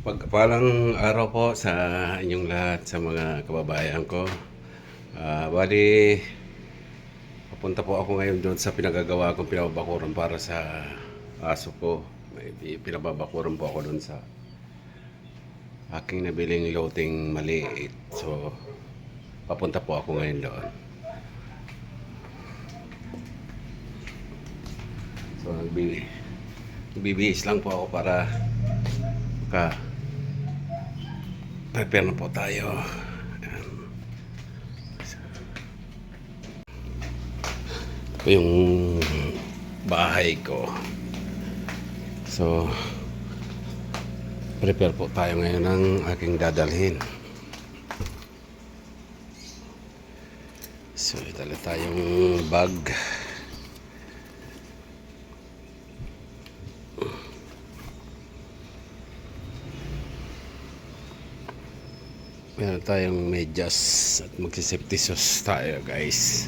Pagpalang araw po sa inyong lahat, sa mga kababayan ko. Bali, papunta po ako ngayon doon sa pinagagawa kong pinababakuran para sa aso ko. May pinababakuran po ako doon sa aking nabiling loting maliit. So, papunta po ako ngayon doon. So, nagbibihis lang po ako para prepare na po tayo. Ito yung bahay ko. So, prepare po tayo ngayon ng aking dadalhin. So, itala tayong bag. Meron tayong medyas at magsisafety shoes tayo, guys.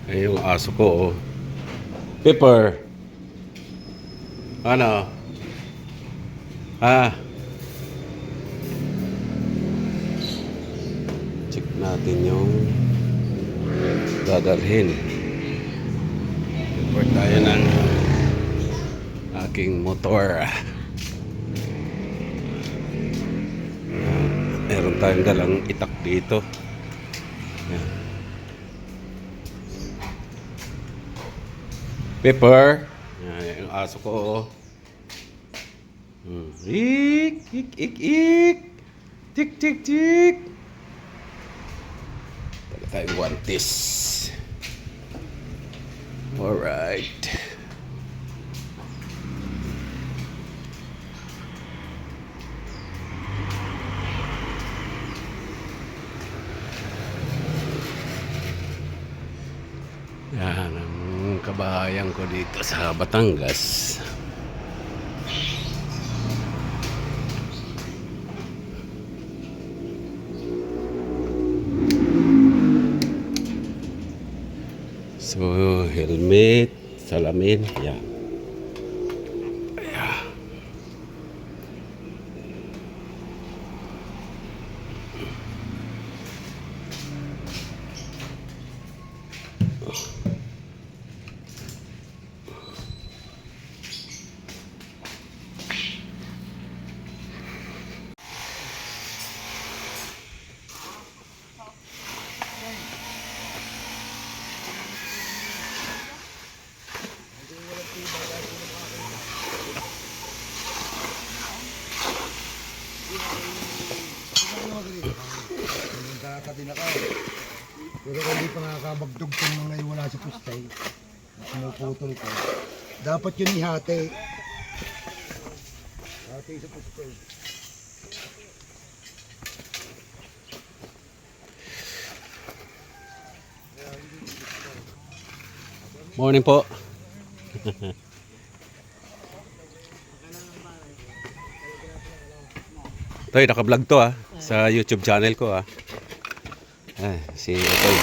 Ay, yung aso ko, oh. Pepper. Ano? Check natin yung dadalhin. Report tayo ng aking motor. Meron tayong dalang itak dito. Yan. Pepper. Yan, yung aso ko. Ik, ik, ik, ik. Tik, tik, tik. Tala tayong guantes. Alright. Yan ang kabahayan ko dito sa Batangas. So, helmet, salamin, yan. Ayan. Pero kung di pa nakakabagdog kung mga wala sa pustay, pinuputol ko. Dapat yun ihati. Hati sa pustay. Morning po. Toy, naka-vlog to sa YouTube channel ko si Toy.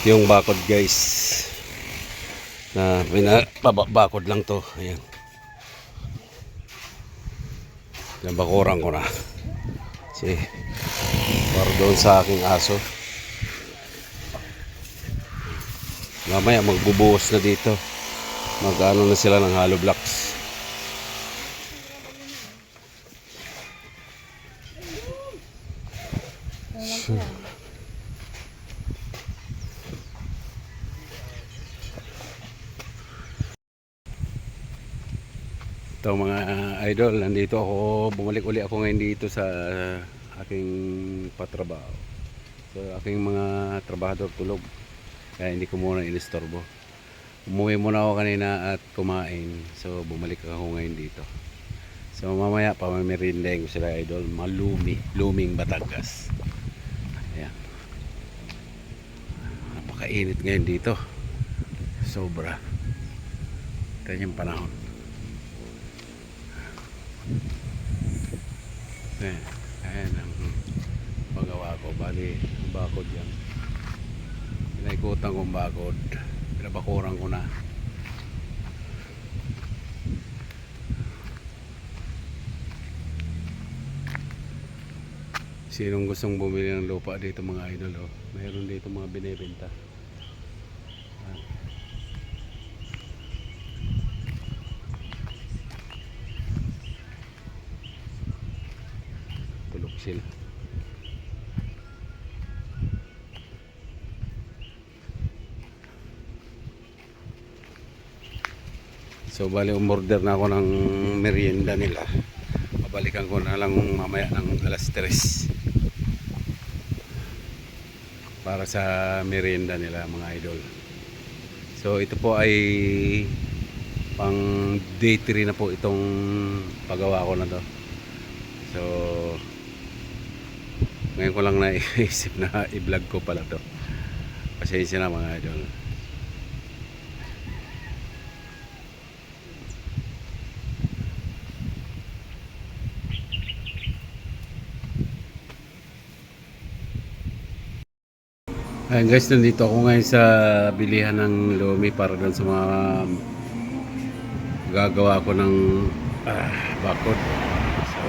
Ito yung bakod, guys. Na bakod lang to. Ayan. Yan, bakuran ko na. Kasi para doon sa aking aso. Mamaya magbubuhos na dito. Mag-ano na sila ng hollow blocks. Ito mga idol, nandito ako, bumalik uli ako ngayon dito sa aking patrabaho. So aking mga trabahador tulog, kaya hindi ko muna inistorbo. Umuwi muna ako kanina at kumain, so bumalik ako ngayon dito So mamaya pamamerindahin ko sila idol, luming Batangas. Ayan. Napakainit ngayon dito. Sobra. Kanyang panahon. Ayan ang pagawa ko. Bali, bakod yan. Pinaikutan kong bakod. Pinabakuran ko na. Sinong gustong bumili ng lupa dito mga idol, oh. Mayroon dito mga binibenta. Tulog sila. So bali umorder na ako ng merienda nila. Babalikan ko na lang mamaya ng alas 3 para sa merienda nila mga idol. So ito po ay pang day 3 na po itong paggawa ko na to. So ngayon ko lang naisip na i-vlog ko pala to. Pasensya na mga idol. Ayan guys, nandito ako ngayon sa bilihan ng lumi para doon sa mga gagawa ko ng bakod. So,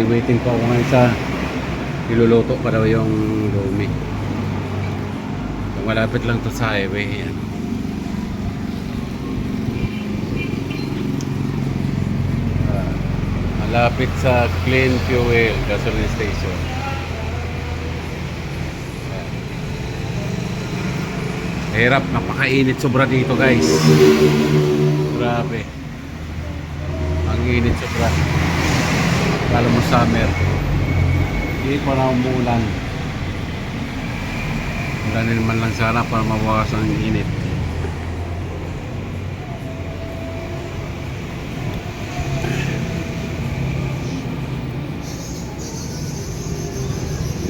waiting pa ako ngayon sa iluluto pa daw yung lumi. So, malapit lang to sa highway. Ayan. Malapit sa Clean Fuel gasoline station. Hirap, napakainit sobra dito guys. Grabe. Ang init sobra. Kala mo summer. Hindi pa na umuulan. Ulanin man lang sana para mabawasan ang init.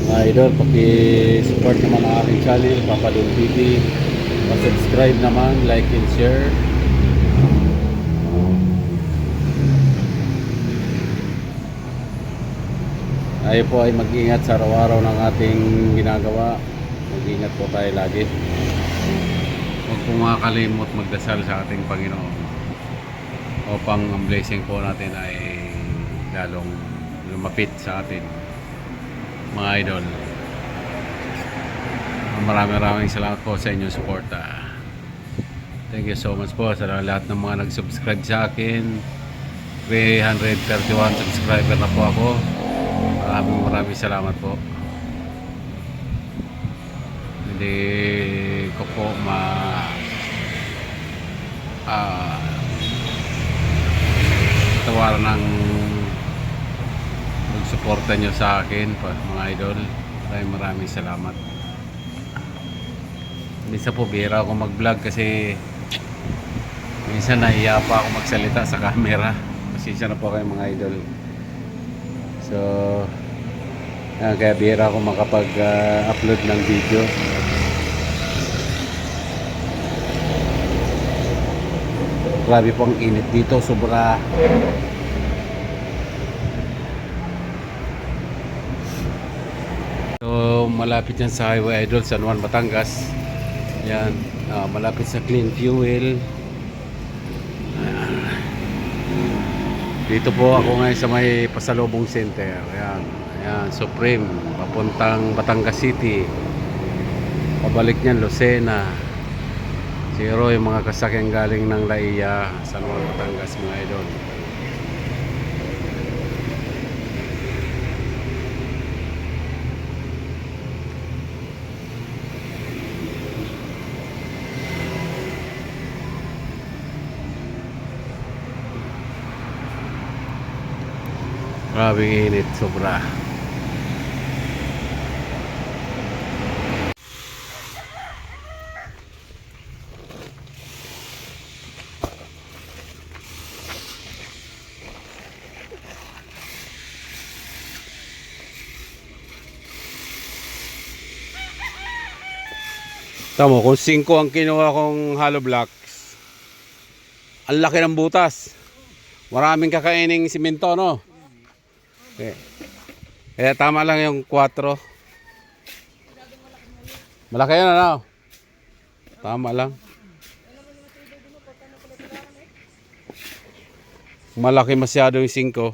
Mga idol, paki-support naman ang aking channel, Papadol TV. Pa-subscribe naman, like and share. Tayo po ay mag-ingat sa araw-araw ng ating ginagawa. Mag-ingat po tayo lagi. Huwag po makakalimot magdasal sa ating Panginoon upang ang blessing po natin ay lalong lumapit sa atin mga idol. Maraming salamat po sa inyong suporta. Thank you so much po sa lahat ng mga nag-subscribe sa akin. 331 subscriber na po ako. Maraming salamat po. Hindi ko po tawaran ng magsuporta nyo sa akin mga idol. Maraming salamat. Minsan po bihira ako mag-vlog kasi minsan nahiya pa ako magsalita sa camera. Pasensya na po kayo mga idol. So kaya bihira ako makapag-upload ng video. Grabe po ang init dito, sobra. So malapit yan sa highway idol, San Juan, Batangas. Yan, malapit sa Clean Fuel. Dito po ako ngayon sa may Pasalubong Center. Ayan, Supreme, papuntang Batangas City. Pabalik niyan Lucena. Zero yung mga kasakyan galing ng Laiya, San Juan, Batangas mga idol. Grabe init, sobra. Tamo, kung 5 ang kinuha kong hollow blocks, ang laki ng butas. Maraming kakaining simento, no? Okay. Kaya tama lang yung 4. Malaki yun, ano? Tama lang. Malaki masyado yung 5.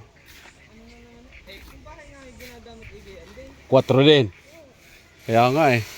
4 din. Kaya nga eh.